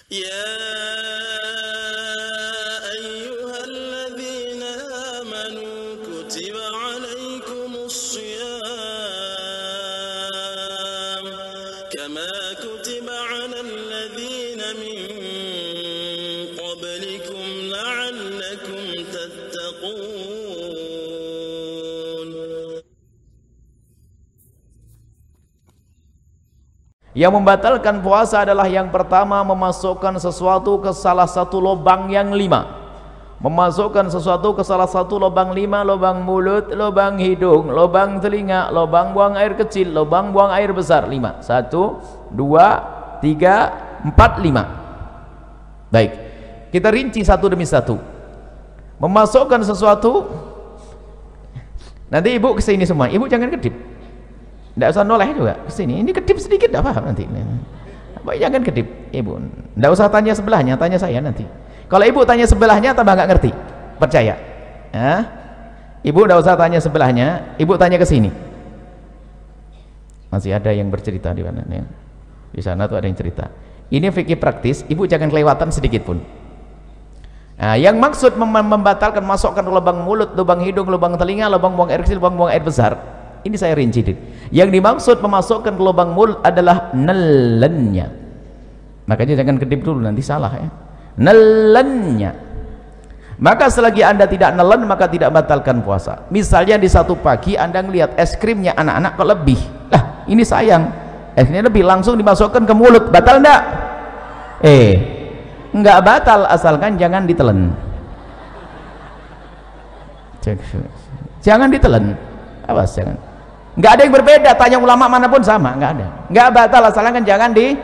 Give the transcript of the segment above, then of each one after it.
يا أيها الذين آمنوا كتب عليكم الصيام كما كتب على الذين من قبلكم لعلكم تتقون. Yang membatalkan puasa adalah yang pertama memasukkan sesuatu ke salah satu lubang yang 5. Memasukkan sesuatu ke salah satu lubang 5, lubang mulut, lubang hidung, lubang telinga, lubang buang air kecil, lubang buang air besar. 5. 1, 2, 3, 4, 5. Baik, kita rinci satu demi satu. Memasukkan sesuatu. Nanti ibu kesini semua, ibu jangan kedip. Tidak usah noleh juga ke sini. Ini kedip sedikit tidak paham nanti. Baik, jangan kedip ibu. Tidak usah tanya sebelahnya, tanya saya nanti. Kalau ibu tanya sebelahnya tambah nggak ngerti. Percaya. Ya? Ibu tidak usah tanya sebelahnya, ibu tanya ke sini. Masih ada yang bercerita di mana nih? Di sana tuh ada yang cerita. Ini fikih praktis, ibu jangan kelewatan sedikit pun. Nah, yang maksud membatalkan masukkan lubang mulut, lubang hidung, lubang telinga, lubang buang air kecil, lubang buang air besar. Ini saya rinci. Yang dimaksud memasukkan ke lubang mulut adalah nelennya. Makanya jangan kedip dulu, nanti salah ya. Nelennya. Maka selagi anda tidak nelen, maka tidak batalkan puasa. Misalnya di satu pagi anda melihat es krimnya anak-anak kok lebih. Lah, ini sayang. Es krimnya lebih, langsung dimasukkan ke mulut. Batal enggak? Enggak batal asalkan jangan ditelan. Jangan ditelan. Awas jangan. Nggak ada yang berbeda, tanya ulama manapun sama, nggak ada. Nggak batal asalkan jangan di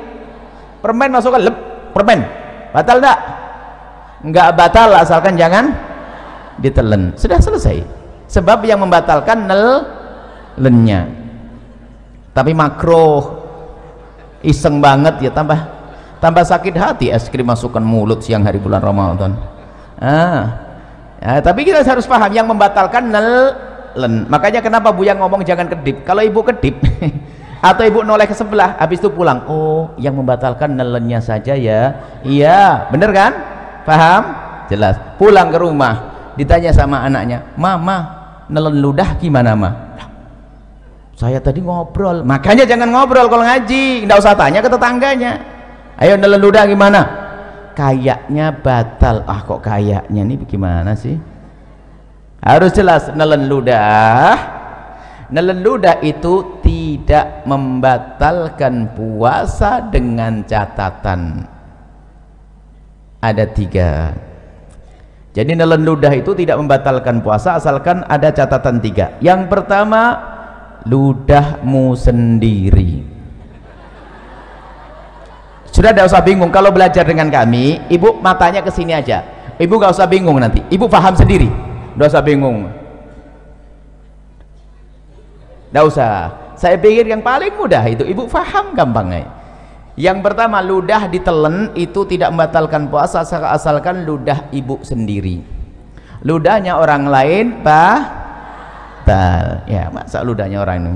permen masukkan permen. Batal nggak? Nggak batal asalkan jangan ditelen. Sudah selesai. Sebab yang membatalkan nelennya. Tapi makruh, iseng banget ya, tambah sakit hati es krim masukkan mulut siang hari bulan Ramadan. Tapi kita harus paham yang membatalkan makanya kenapa Buya ngomong jangan kedip. Kalau ibu kedip atau ibu noleh ke sebelah habis itu pulang, oh yang membatalkan nelennya saja ya. Iya bener kan, paham, jelas. Pulang ke rumah ditanya sama anaknya, mama nelen ludah gimana ma? Saya tadi ngobrol. Makanya jangan ngobrol kalau ngaji, nggak usah tanya ke tetangganya. Ayo nelen ludah gimana? Kayaknya batal. Ah kok kayaknya, nih bagaimana sih? Harus jelas. Nelen ludah itu tidak membatalkan puasa dengan catatan ada 3. Jadi nelen ludah itu tidak membatalkan puasa asalkan ada catatan 3. Yang pertama, ludahmu sendiri. Sudah, tidak usah bingung kalau belajar dengan kami. Ibu matanya ke sini aja, ibu gak usah bingung, nanti ibu paham sendiri. Nggak usah bingung, nggak usah. Saya pikir yang paling mudah itu ibu paham gampangnya. Yang pertama, ludah ditelen itu tidak membatalkan puasa asalkan ludah ibu sendiri. Ludahnya orang lain batal. Ya masa ludahnya orang ini?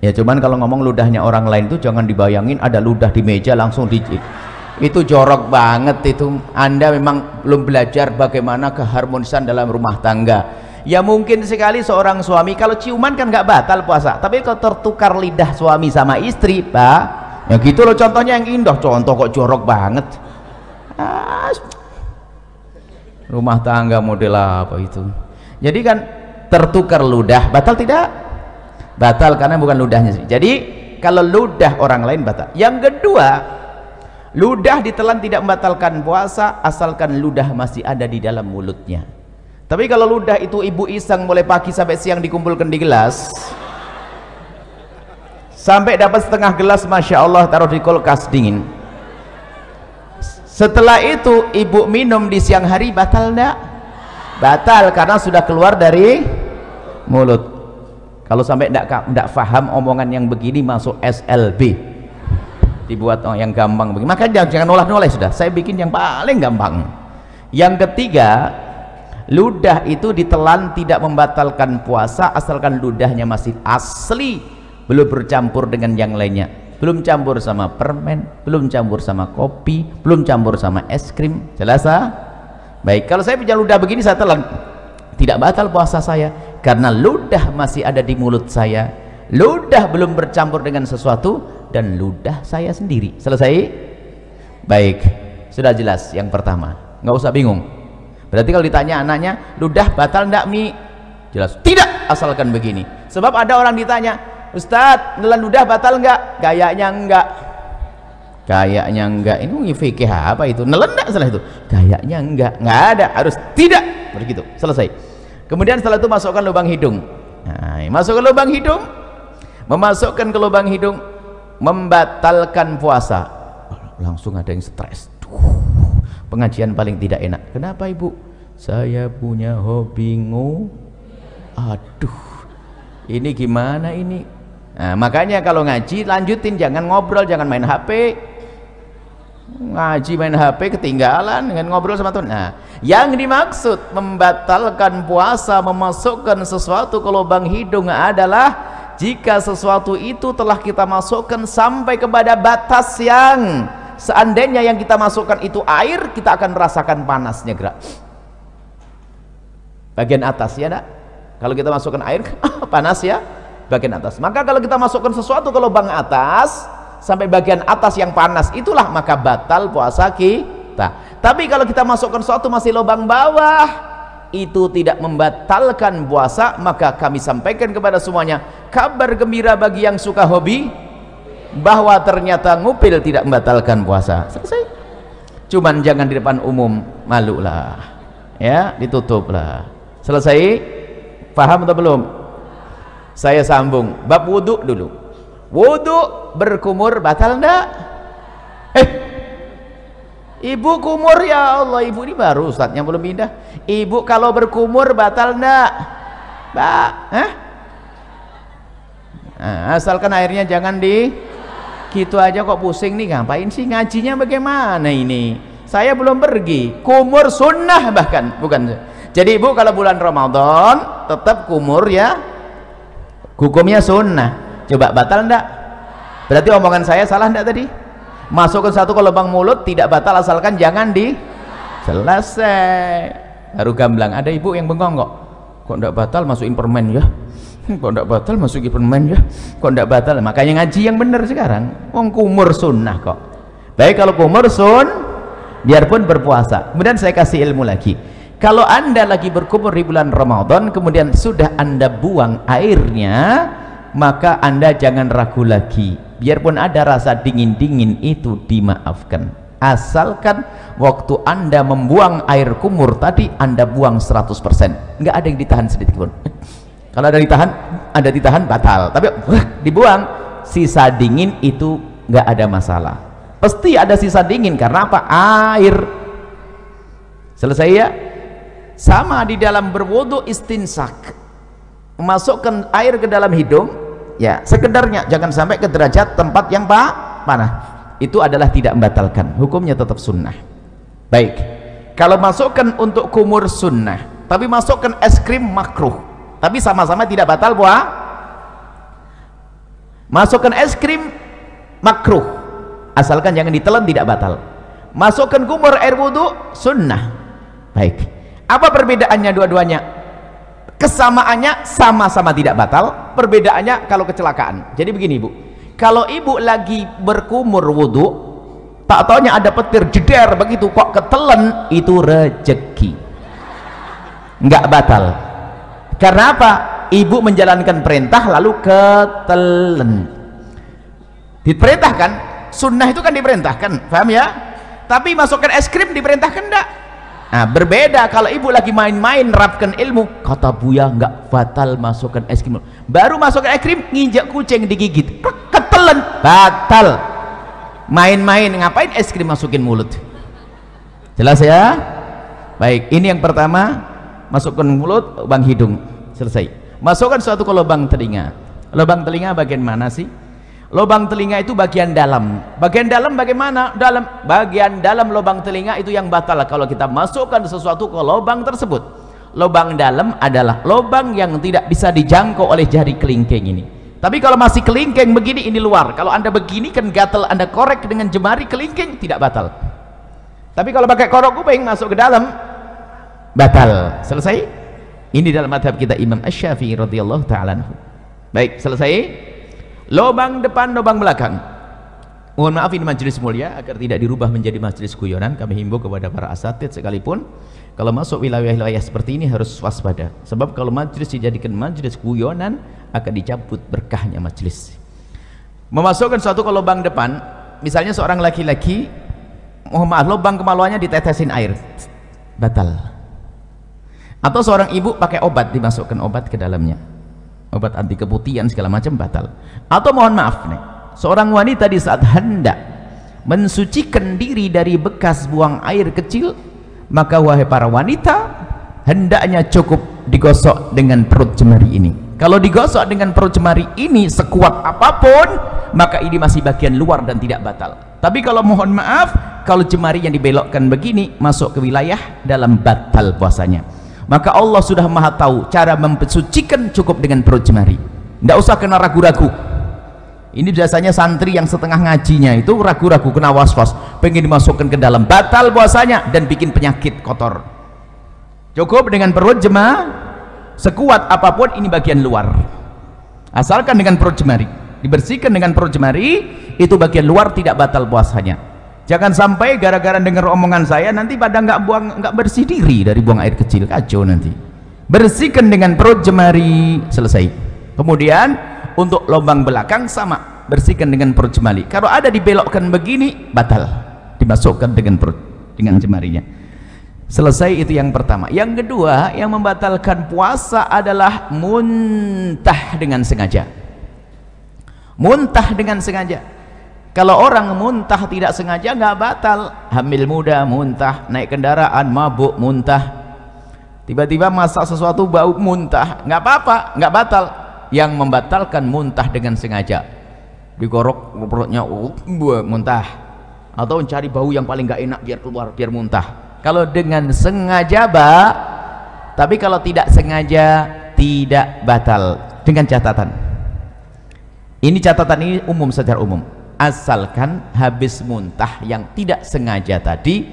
Ya cuman kalau ngomong ludahnya orang lain itu jangan dibayangin ada ludah di meja langsung itu jorok banget itu. Anda memang belum belajar bagaimana keharmonisan dalam rumah tangga. Ya mungkin sekali seorang suami kalau ciuman kan nggak batal puasa, tapi kalau tertukar lidah suami sama istri, pak, ya gitu loh contohnya yang indah. Contoh kok jorok banget. Rumah tangga model apa itu? Jadi kan tertukar ludah, batal tidak? Batal karena bukan ludahnya sendiri. Jadi kalau ludah orang lain batal. Yang kedua, ludah ditelan tidak membatalkan puasa asalkan ludah masih ada di dalam mulutnya. Tapi kalau ludah itu ibu iseng mulai pagi sampai siang dikumpulkan di gelas sampai dapat setengah gelas, masya Allah, taruh di kulkas dingin. Setelah itu ibu minum di siang hari, batal enggak? Batal karena sudah keluar dari mulut. Kalau sampai enggak paham omongan yang begini, masuk SLB, dibuat yang gampang begini. Maka jangan noleh-noleh, sudah saya bikin yang paling gampang. Yang ketiga, ludah itu ditelan tidak membatalkan puasa asalkan ludahnya masih asli, belum bercampur dengan yang lainnya. belum campur sama permen, belum campur sama kopi, belum campur sama es krim. Jelas baik, kalau saya punya ludah begini saya telan, tidak batal puasa saya karena ludah masih ada di mulut saya, ludah belum bercampur dengan sesuatu, dan ludah saya sendiri. Selesai? Baik, sudah jelas yang pertama, nggak usah bingung. Berarti kalau ditanya anaknya, ludah batal enggak Mi? Jelas tidak, asalkan begini. Sebab ada orang ditanya, Ustadz, nelan ludah batal enggak? Kayaknya enggak. Kayaknya enggak. Ini fikih apa itu? Nelan enggak salah itu? Kayaknya enggak. Enggak ada, harus tidak. Begitu, selesai. Kemudian setelah itu masukkan lubang hidung. Nah, masukkan lubang hidung. Memasukkan ke lubang hidung membatalkan puasa. Langsung ada yang stres. Pengajian paling tidak enak. Kenapa Ibu? Saya punya hobi aduh, ini gimana ini? Nah, makanya kalau ngaji lanjutin, jangan ngobrol, jangan main HP. Ngaji main HP ketinggalan dengan ngobrol sama Tuhan. Nah, yang dimaksud membatalkan puasa, memasukkan sesuatu ke lubang hidung adalah jika sesuatu itu telah kita masukkan sampai kepada batas yang seandainya yang kita masukkan itu air, kita akan merasakan panasnya gerak bagian atas, ya enggak? Kalau kita masukkan air panas ya bagian atas. Maka kalau kita masukkan sesuatu ke lubang atas sampai bagian atas yang panas, itulah maka batal puasa kita. Tapi kalau kita masukkan sesuatu masih lubang bawah, itu tidak membatalkan puasa. Maka kami sampaikan kepada semuanya kabar gembira bagi yang suka hobi, bahwa ternyata ngupil tidak membatalkan puasa. Selesai. Cuman jangan di depan umum, malu lah ya, ditutup lah. Selesai. Paham atau belum? Saya sambung bab wudhu dulu. Wudhu berkumur batal enggak? Ibu kumur, ya Allah, ibu ini baru ustadznya belum pindah. Ibu kalau berkumur batal enggak? Mbak, nah, asalkan airnya jangan di gitu aja kok pusing nih, ngapain sih ngajinya bagaimana ini? Saya belum pergi. Kumur sunnah bahkan, bukan. Jadi ibu kalau bulan Ramadan tetap kumur ya, hukumnya sunnah. Coba batal enggak? Berarti omongan saya salah enggak tadi? Masukkan satu ke lubang mulut tidak batal asalkan jangan di selesai. Baru gamblang. Ada ibu yang bengong kok enggak batal masukin permen ya? Kok enggak batal masukin permen ya? Kok enggak batal? Makanya ngaji yang benar sekarang. Wong kumur sunnah kok. Baik, kalau kumur biarpun berpuasa. Kemudian saya kasih ilmu lagi. Kalau anda lagi berkumur di bulan Ramadan, kemudian sudah anda buang airnya, maka anda jangan ragu lagi. Biarpun ada rasa dingin-dingin itu dimaafkan. Asalkan waktu anda membuang air kumur tadi, anda buang 100%. Nggak ada yang ditahan sedikit pun. Kalau ada ditahan batal. Tapi dibuang, sisa dingin itu nggak ada masalah. Pasti ada sisa dingin karena apa? Air. Selesai ya? Sama di dalam berwudu istinsak, memasukkan air ke dalam hidung ya sekedarnya, jangan sampai ke derajat tempat yang panah. Itu adalah tidak membatalkan, hukumnya tetap sunnah. Baik, kalau masukkan untuk kumur sunnah, tapi masukkan es krim makruh, tapi sama-sama tidak batal puasa. Masukkan es krim makruh, asalkan jangan ditelan, tidak batal. Masukkan kumur air wudu sunnah. Baik, apa perbedaannya dua-duanya? Kesamaannya sama-sama tidak batal, perbedaannya kalau kecelakaan. Jadi begini ibu, kalau ibu lagi berkumur wudu, tak taunya ada petir jeder begitu kok ketelen, itu rezeki, nggak batal. Karena apa? Ibu menjalankan perintah lalu ketelen. Diperintahkan, sunnah itu kan diperintahkan, paham ya? Tapi masukkan es krim diperintahkan enggak? Nah, berbeda kalau ibu lagi main-main nerapkan ilmu, kata Buya nggak batal masukkan es krim. Baru masukkan es krim, nginjak kucing digigit, ketelen, batal. Main-main ngapain es krim masukin mulut? Jelas ya? Baik, ini yang pertama, masukkan mulut, lubang hidung, selesai. Masukkan suatu ke lubang telinga. Lubang telinga bagian mana sih? Lubang telinga itu bagian dalam. Bagian dalam bagaimana? Bagian dalam lubang telinga itu yang batal kalau kita masukkan sesuatu ke lubang tersebut. Lubang dalam adalah lubang yang tidak bisa dijangkau oleh jari kelingking ini. Tapi kalau masih kelingking begini, ini luar. Kalau anda begini kan gatal, anda korek dengan jemari kelingking, tidak batal. Tapi kalau pakai korok kuping masuk ke dalam, batal. Selesai. Ini dalam madhab kita Imam Asy-Syafi'i radhiyallahu ta'ala anhu. Baik, selesai. Lubang depan, lubang belakang. Mohon maaf, ini majelis mulia, agar tidak dirubah menjadi majelis guyonan, kami himbau kepada para asatidz sekalipun, kalau masuk wilayah-wilayah seperti ini harus waspada. Sebab kalau majelis dijadikan majelis guyonan, akan dicabut berkahnya majelis. Memasukkan suatu ke lubang depan, misalnya seorang laki-laki, mohon maaf, lubang kemaluannya ditetesin air, batal. Atau seorang ibu pakai obat, dimasukkan obat ke dalamnya, obat anti keputihan segala macam, batal. Atau mohon maaf nih, seorang wanita di saat hendak mensucikan diri dari bekas buang air kecil, maka wahai para wanita, hendaknya cukup digosok dengan perut jemari ini. Kalau digosok dengan perut jemari ini sekuat apapun, maka ini masih bagian luar dan tidak batal. Tapi kalau mohon maaf, kalau jemari yang dibelokkan begini masuk ke wilayah dalam, batal puasanya. Maka Allah sudah maha tahu cara mensucikan, cukup dengan perut jemari, tidak usah kena ragu-ragu. Ini biasanya santri yang setengah ngajinya itu ragu-ragu, kena was-was, pengen dimasukkan ke dalam, batal puasanya dan bikin penyakit kotor. Cukup dengan perut jemari, sekuat apapun ini bagian luar, asalkan dengan perut jemari, dibersihkan dengan perut jemari, itu bagian luar, tidak batal puasanya. Jangan sampai gara-gara dengar omongan saya nanti pada nggak bersih diri dari buang air kecil, kacau nanti. Bersihkan dengan perut jemari, selesai. Kemudian untuk lubang belakang sama, bersihkan dengan perut jemari. Kalau ada dibelokkan begini, batal, dimasukkan dengan perut, dengan jemarinya. Selesai, itu yang pertama. Yang kedua, yang membatalkan puasa adalah muntah dengan sengaja. Muntah dengan sengaja. Kalau orang muntah tidak sengaja nggak batal. Hamil muda muntah, naik kendaraan mabuk muntah, tiba-tiba masak sesuatu bau muntah, nggak apa-apa, nggak batal. Yang membatalkan muntah dengan sengaja, digorok perutnya, muntah, atau mencari bau yang paling nggak enak biar keluar, biar muntah. Kalau dengan sengaja tapi kalau tidak sengaja tidak batal. Dengan catatan, ini catatan ini umum, secara umum, asalkan habis muntah yang tidak sengaja tadi,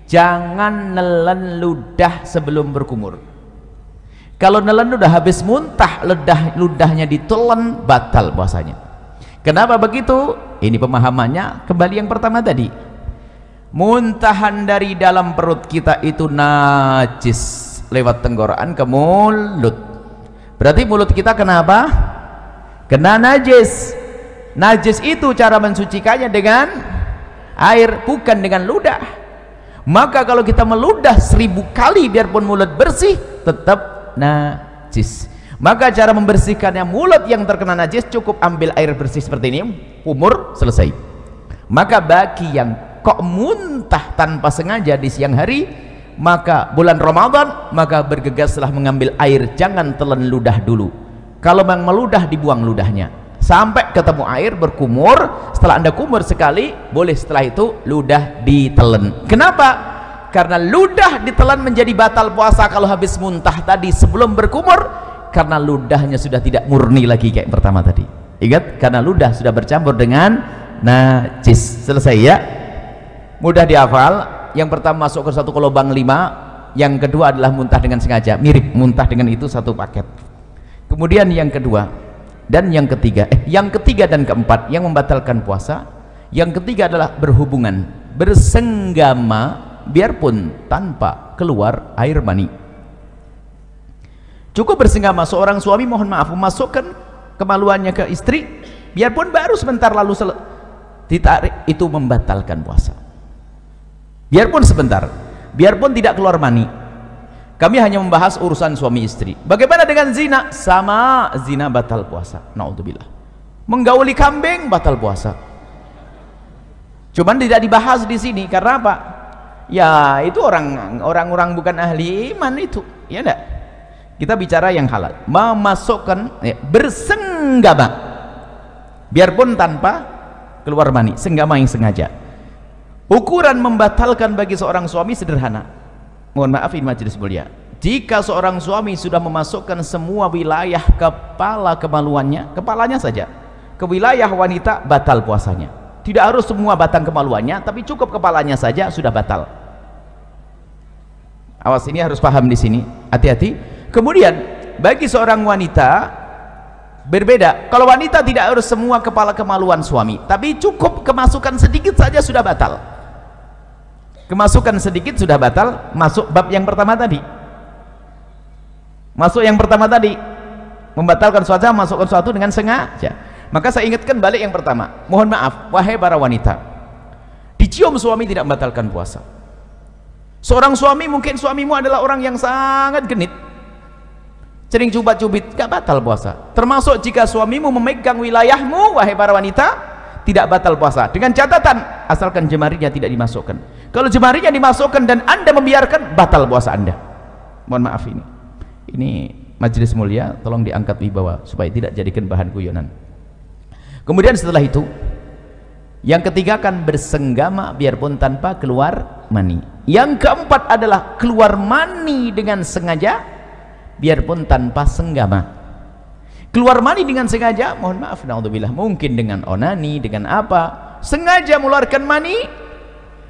jangan nelen ludah sebelum berkumur. Kalau nelen ludah habis muntah, ludahnya ditelan, batal puasanya. Kenapa begitu? Ini pemahamannya kembali yang pertama tadi. Muntahan dari dalam perut kita itu najis, lewat tenggorokan ke mulut. Berarti mulut kita kenapa? Kena najis. Najis itu cara mensucikannya dengan air, bukan dengan ludah. Maka kalau kita meludah 1000 kali biarpun mulut bersih, tetap najis. Maka cara membersihkannya mulut yang terkena najis, cukup ambil air bersih seperti ini, umur, selesai. Maka bagi yang kok muntah tanpa sengaja di siang hari, maka bulan Ramadan, maka bergegaslah mengambil air, jangan telan ludah dulu. Kalau memang meludah, dibuang ludahnya sampai ketemu air, berkumur. Setelah anda kumur sekali, boleh setelah itu ludah ditelan. Kenapa? Karena ludah ditelan menjadi batal puasa kalau habis muntah tadi sebelum berkumur, karena ludahnya sudah tidak murni lagi kayak pertama tadi. Ingat, karena ludah sudah bercampur dengan najis. Selesai ya, mudah dihafal. Yang pertama masuk ke satu ke lubang 5, yang kedua adalah muntah dengan sengaja, mirip muntah dengan itu satu paket. Kemudian yang kedua dan yang ketiga, yang ketiga dan keempat yang membatalkan puasa, yang ketiga adalah berhubungan, bersenggama biarpun tanpa keluar air mani. Cukup bersenggama, seorang suami mohon maaf memasukkan kemaluannya ke istri biarpun baru sebentar lalu ditarik, itu membatalkan puasa. Biarpun sebentar, biarpun tidak keluar mani. Kami hanya membahas urusan suami istri. Bagaimana dengan zina? Sama, zina batal puasa. Naudzubillah. Menggauli kambing batal puasa. Cuman tidak dibahas di sini karena apa? Ya itu orang-orang bukan ahli iman itu, ya enggak? Kita bicara yang halal. Memasukkan, bersenggama, biarpun tanpa keluar mani, senggama yang sengaja. Ukuran membatalkan bagi seorang suami sederhana. Mohon maaf ini majelis mulia, Jika seorang suami sudah memasukkan semua wilayah kepalanya saja ke wilayah wanita, batal puasanya. Tidak harus semua batang kemaluannya, tapi cukup kepalanya saja sudah batal. Awas, ini harus paham di sini, hati-hati. Kemudian bagi seorang wanita berbeda. Kalau wanita tidak harus semua kepala kemaluan suami, tapi cukup kemasukan sedikit saja sudah batal. Kemasukan sedikit sudah batal. Masuk bab yang pertama tadi. Masuk yang pertama tadi, membatalkan suatu, masukkan suatu dengan sengaja. Maka saya ingatkan balik yang pertama. Mohon maaf, wahai para wanita, dicium suami tidak membatalkan puasa. Seorang suami, mungkin suamimu adalah orang yang sangat genit, sering cubit-cubit, gak batal puasa. Termasuk jika suamimu memegang wilayahmu, wahai para wanita, tidak batal puasa. Dengan catatan, asalkan jemarinya tidak dimasukkan. Kalau jemarinya dimasukkan dan Anda membiarkan, batal puasa Anda. Mohon maaf, ini majelis mulia, tolong diangkat wibawa supaya tidak jadikan bahan guyonan. Kemudian setelah itu, yang ketiga kan bersenggama biarpun tanpa keluar mani. Yang keempat adalah keluar mani dengan sengaja biarpun tanpa senggama. Keluar mani dengan sengaja, mohon maaf, naudzubillah, mungkin dengan onani, dengan apa, sengaja mengeluarkan mani,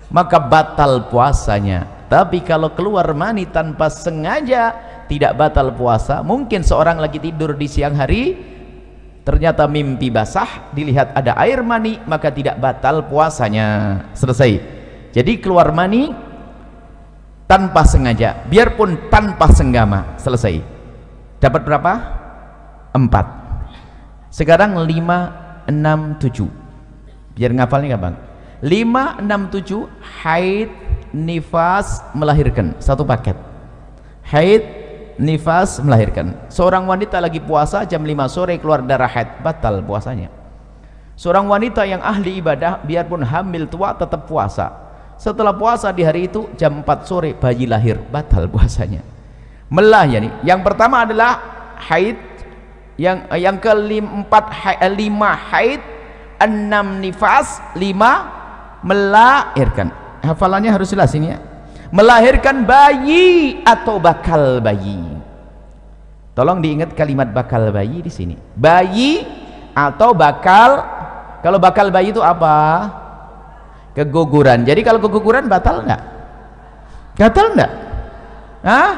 maka batal puasanya. Tapi kalau keluar mani tanpa sengaja, tidak batal puasa. Mungkin seorang lagi tidur di siang hari, ternyata mimpi basah, dilihat ada air mani, maka tidak batal puasanya. Selesai. Jadi keluar mani tanpa sengaja, biarpun tanpa senggama. Selesai. Dapat berapa? 4. Sekarang 5, 6, 7. Biar ngafalnya gampang. 5, 6, 7, haid, nifas, melahirkan. Satu paket. Haid, nifas, melahirkan. Seorang wanita lagi puasa jam 5 sore keluar darah haid, batal puasanya. Seorang wanita yang ahli ibadah biarpun hamil tua tetap puasa. Setelah puasa di hari itu jam 4 sore bayi lahir, batal puasanya. Melah ya nih. Yang pertama adalah haid, yang keempat 5 haid, 6 nifas, 5 melahirkan. Hafalannya harus jelas ini ya. Melahirkan bayi atau bakal bayi. Tolong diingat kalimat bakal bayi di sini. Bayi atau bakal. Kalau bakal bayi itu apa? Keguguran. Jadi kalau keguguran batal enggak? Batal enggak? Hah?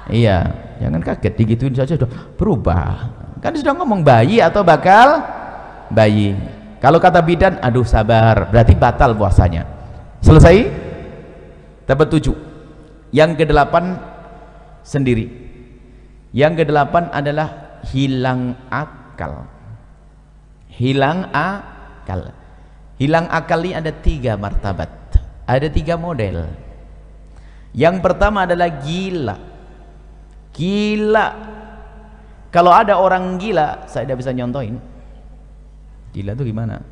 Iya, jangan kaget digituin saja sudah berubah. Kan sudah ngomong bayi atau bakal bayi. Kalau kata bidan, aduh sabar, berarti batal puasanya. Selesai? Dapat 7. Yang ke-8 sendiri. Yang ke-8 adalah hilang akal. Hilang akal. Hilang akal ini ada 3 martabat, ada 3 model. Yang pertama adalah gila. Gila. Kalau ada orang gila, saya tidak bisa nyontohin. Gila itu gimana?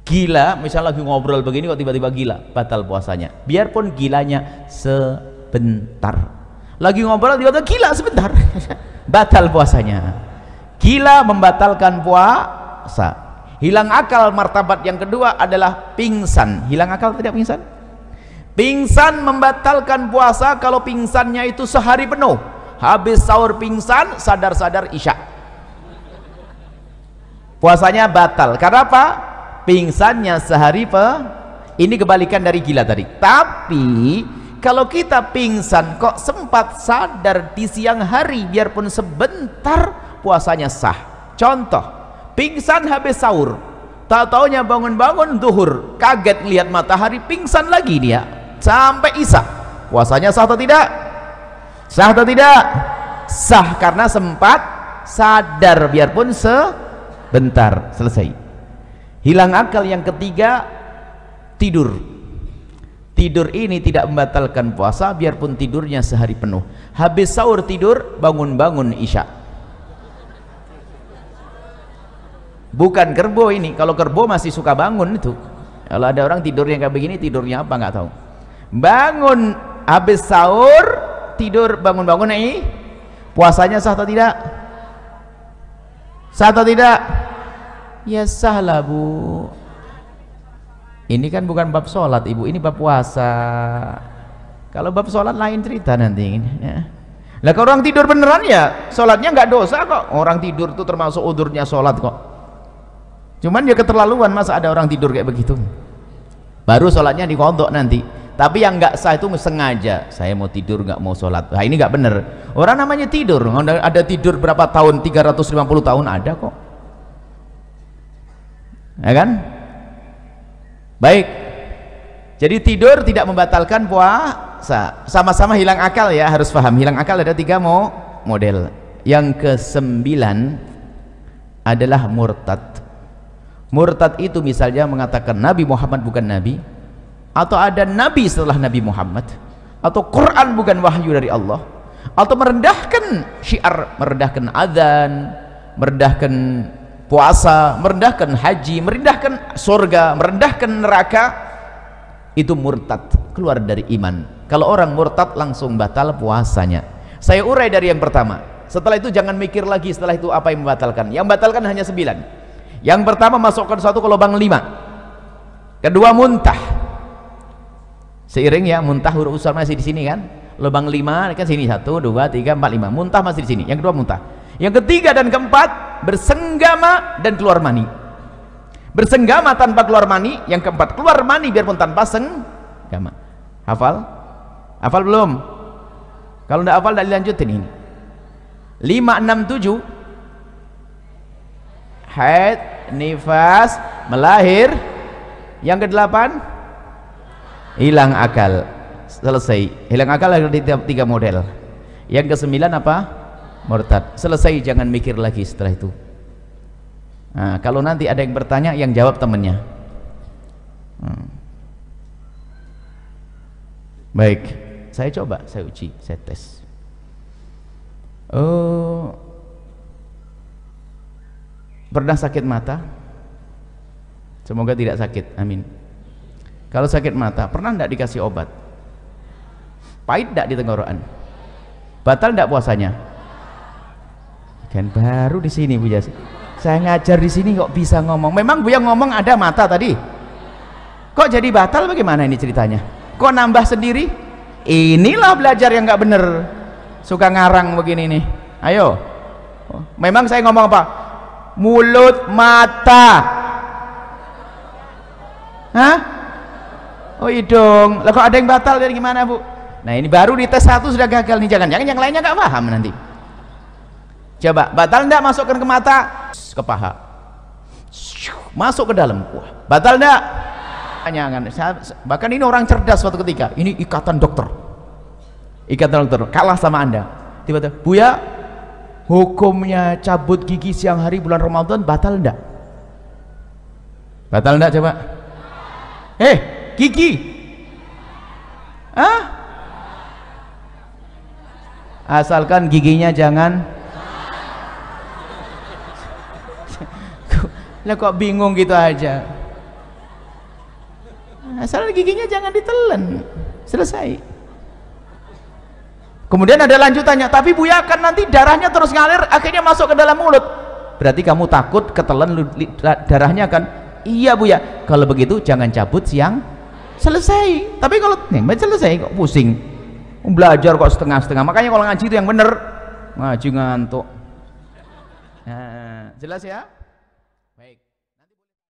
Gila, misalnya lagi ngobrol begini kok tiba-tiba gila, batal puasanya. Biarpun gilanya sebentar. Lagi ngobrol tiba-tiba gila sebentar, batal puasanya. Gila membatalkan puasa. Hilang akal martabat yang kedua adalah pingsan. Hilang akal tidak pingsan? Pingsan membatalkan puasa kalau pingsannya itu sehari penuh. Habis sahur pingsan, sadar-sadar isya. Puasanya batal. Karena apa? Pingsannya sehari ini kebalikan dari gila tadi. Tapi kalau kita pingsan kok sempat sadar di siang hari biarpun sebentar, puasanya sah. Contoh, pingsan habis sahur, tak taunya bangun-bangun zuhur, kaget lihat matahari, pingsan lagi dia sampai isya. Puasanya sah atau tidak? Sah atau tidak? Sah, karena sempat sadar biarpun sebentar. Selesai. Hilang akal yang ketiga, tidur. Tidur ini tidak membatalkan puasa biarpun tidurnya sehari penuh. Habis sahur tidur, bangun-bangun isya. Bukan kerbau ini. Kalau kerbau masih suka bangun itu. Kalau ada orang tidurnya kayak begini, tidurnya apa nggak tahu. Bangun habis sahur, tidur, bangun-bangun ini, puasanya sah atau tidak? Sah atau tidak? Ya sah lah Bu. Ini kan bukan bab sholat Ibu, ini bab puasa. Kalau bab sholat lain cerita nanti ya. Lah kalau orang tidur beneran ya sholatnya nggak dosa kok. Orang tidur tuh termasuk udurnya sholat kok. Cuman ya keterlaluan, masa ada orang tidur kayak begitu. Baru sholatnya dikodok nanti. Tapi yang nggak sah itu sengaja, saya mau tidur nggak mau sholat. Nah ini nggak bener. Orang namanya tidur, ada tidur berapa tahun, 350 tahun ada kok, ya kan? Baik, jadi tidur tidak membatalkan puasa. Sama-sama hilang akal ya, harus paham. Hilang akal ada 3 model. Yang ke-9 adalah murtad. Murtad itu misalnya mengatakan Nabi Muhammad bukan Nabi, atau ada Nabi setelah Nabi Muhammad, atau Quran bukan wahyu dari Allah, atau merendahkan syiar, merendahkan adzan, merendahkan puasa, merendahkan haji, merendahkan surga, merendahkan neraka. Itu murtad, keluar dari iman. Kalau orang murtad langsung batal puasanya. Saya urai dari yang pertama, setelah itu jangan mikir lagi setelah itu apa yang membatalkan. Yang membatalkan hanya 9. Yang pertama, masukkan satu ke lubang 5. Kedua, muntah. Seiring ya, muntah huruf usar masih di sini kan, lubang 5 kan sini, 1, 2, 3, 4, 5. Muntah masih di sini. Yang kedua muntah. Yang ketiga dan keempat, bersenggama dan keluar mani. Bersenggama tanpa keluar mani. Yang keempat, keluar mani biarpun tanpa senggama. Hafal? Hafal belum? Kalau tidak hafal, tidak dilanjutin ini. 5, 6, 7 haid, nifas, melahir. Yang ke-8 hilang akal. Selesai. Hilang akal ada 3 model. Yang ke-9 apa? Murtad. Selesai, jangan mikir lagi setelah itu. Nah, kalau nanti ada yang bertanya, yang jawab temennya. Baik, saya coba, saya uji, saya tes. Pernah sakit mata? Semoga tidak sakit, amin. Kalau sakit mata, pernah tidak dikasih obat? Pahit tidak di tenggorokan? Batal tidak puasanya? Kan baru di sini Bu Jas. Saya ngajar di sini kok bisa ngomong. Memang Bu yang ngomong ada mata tadi. Kok jadi batal, bagaimana ini ceritanya? Kok nambah sendiri? Inilah belajar yang nggak bener. Suka ngarang begini nih. Ayo. Memang saya ngomong apa? Mulut, mata. Hah? Oh hidung. Lah kok ada yang batal, dari gimana Bu? Nah ini baru di tes 1 sudah gagal nih. Jangan-jangan yang lainnya nggak paham nanti. Coba, batal enggak masukkan ke mata, ke paha, masuk ke dalam. Wah, batal enggak? Jangan. Bahkan ini orang cerdas suatu ketika. Ini ikatan dokter. Ikatan dokter kalah sama Anda. Tiba-tiba, Buya, hukumnya cabut gigi siang hari bulan Ramadan batal enggak? Batal enggak coba? Gigi. Hah? Asalkan giginya jangan. Lah kok bingung gitu aja. Asal giginya jangan ditelan, selesai. Kemudian ada lanjutannya, tapi Buya kan nanti darahnya terus ngalir akhirnya masuk ke dalam mulut. Berarti kamu takut ketelan darahnya kan? Iya Buya, kalau begitu jangan cabut siang. Selesai. Tapi kalau selesai kok pusing, belajar kok setengah-setengah. Makanya kalau ngaji itu yang bener, ngaji ngantuk. Nah, jelas ya.